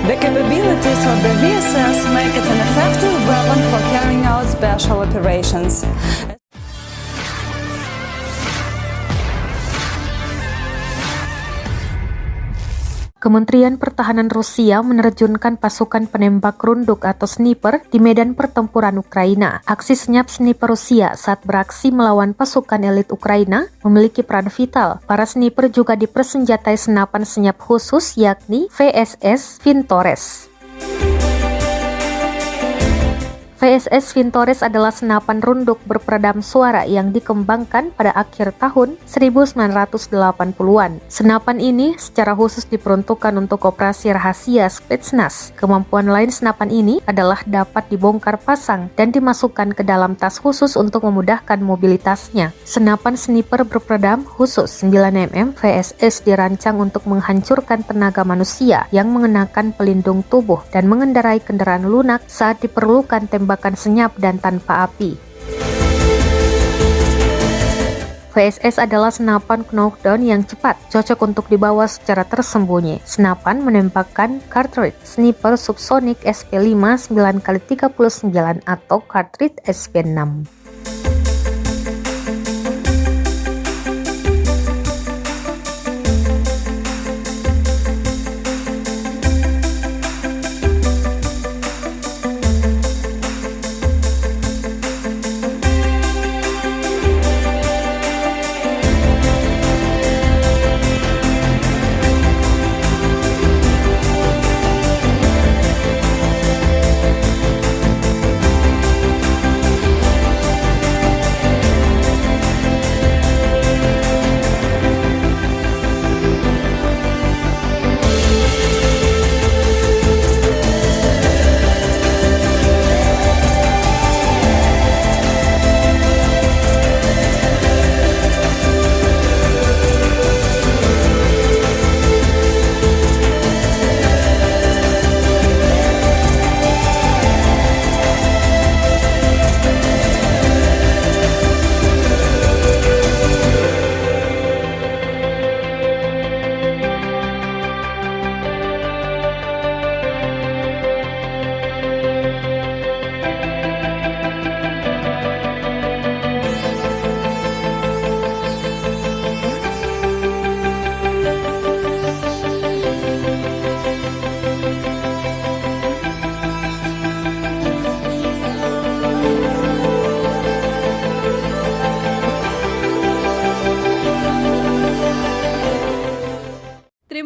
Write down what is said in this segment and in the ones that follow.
The capabilities of the VSS make it an effective weapon for carrying out special operations. Kementerian Pertahanan Rusia menerjunkan pasukan penembak runduk atau sniper di medan pertempuran Ukraina. Aksi senyap sniper Rusia saat beraksi melawan pasukan elit Ukraina memiliki peran vital. Para sniper juga dipersenjatai senapan senyap khusus yakni VSS Vintores. VSS Vintores adalah senapan runduk berperedam suara yang dikembangkan pada akhir tahun 1980-an. Senapan ini secara khusus diperuntukkan untuk operasi rahasia Spetsnaz. Kemampuan lain senapan ini adalah dapat dibongkar pasang dan dimasukkan ke dalam tas khusus untuk memudahkan mobilitasnya. Senapan sniper berperedam khusus 9mm VSS dirancang untuk menghancurkan tenaga manusia yang mengenakan pelindung tubuh dan mengendarai kendaraan lunak saat diperlukan tembakan senyap dan tanpa api. VSS adalah senapan knockdown yang cepat, cocok untuk dibawa secara tersembunyi. Senapan menembakkan cartridge sniper subsonic SP5 9x39 atau cartridge SP6.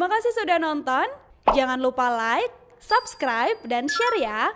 Terima kasih sudah nonton. Jangan lupa like, subscribe, dan share ya.